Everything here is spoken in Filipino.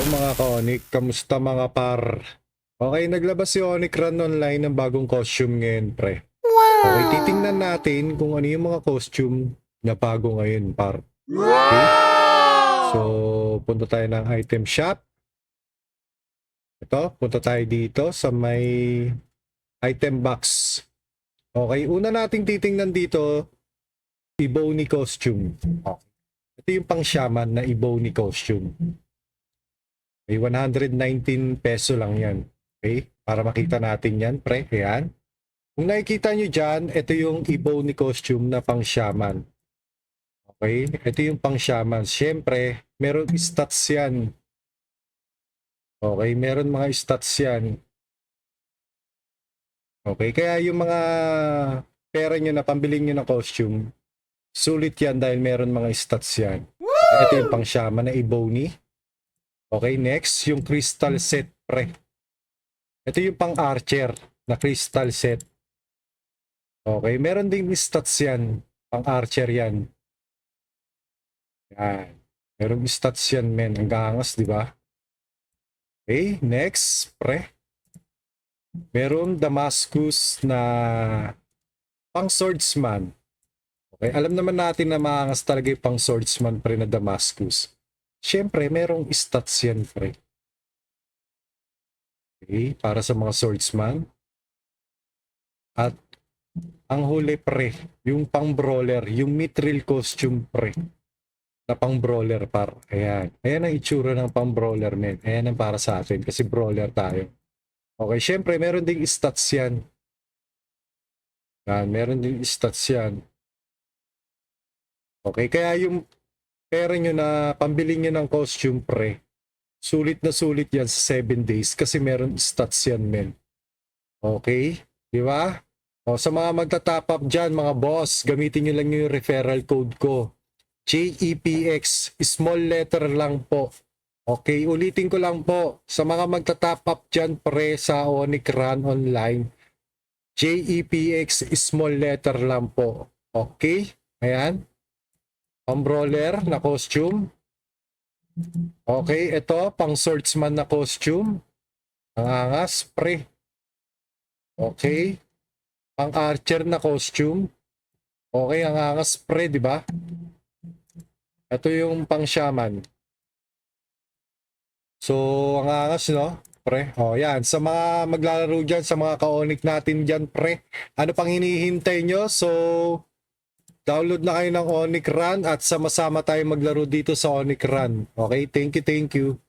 mga ka-Onic, kamusta mga par? Okay, naglabas si Onic Run Online ng bagong costume ngayon, pre. Okay, titingnan natin kung ano yung mga costume na bago ngayon, par. Okay? So, punta tayo ng item shop. Ito, punta tayo dito sa may item box. Okay, una nating titingnan dito, Ebony costume. Okay. Ito yung pang shaman na Ebony costume. May 119 peso lang yan. Okay? Para makita natin yan, pre. Ayan. Kung nakikita nyo dyan, ito yung Ebony costume na pang shaman. Okay? Ito yung pang shaman. Siyempre, meron stats yan. Okay? Meron mga stats yan. Okay? Kaya yung mga pera nyo na pambiling nyo ng costume, sulit yan dahil meron mga stats yan. Ito yung pang shaman na Ebony. Okay, next, yung crystal set, pre. Ito yung pang archer na crystal set. Okay, meron ding stats yan. Pang archer yan. Yan. Meron stats yan, men. Ang gangas, di ba? Okay, next, pre. Meron Damascus na pang swordsman. Okay, alam naman natin na maangas talaga yung pang swordsman, pre, na Damascus. Siyempre, merong stats yan, pre. Okay, para sa mga swordsman. At ang huli, pre, yung pang brawler, yung mithril costume, pre, na pang brawler, par. Ayan. Ayan ang itsura ng pang brawler, men. Ayan ang para sa atin kasi brawler tayo. Okay, syempre, meron ding stats yan. Yan, meron ding stats yan. Okay, kaya yung pera nyo na pambili nyo ng costume, pre, sulit na sulit yan sa 7 days kasi meron stats yan, men. Okay? Di ba? O, sa mga magta-top up dyan, mga boss, gamitin nyo lang yung referral code ko. JEPX, small letter lang po. Okay, ulitin ko lang po. Sa mga magta-top up dyan, pre, sa Onic Run Online, JEPX, small letter lang po. Okay? Ayan. Brawler na costume. Okay, ito, pang swordsman na costume. Ang angas, pre. Okay. Pang archer na costume. Okay, ang angas, pre, di ba? Ito yung pang shaman. So, ang angas, no? Pre. O, yan. Sa mga maglalaro dyan, sa mga ka-Onic natin dyan, pre. Ano pang hinihintay nyo? So, download na kayo ng Onic Run at sama-sama tayo maglaro dito sa Onic Run. Okay? Thank you, thank you.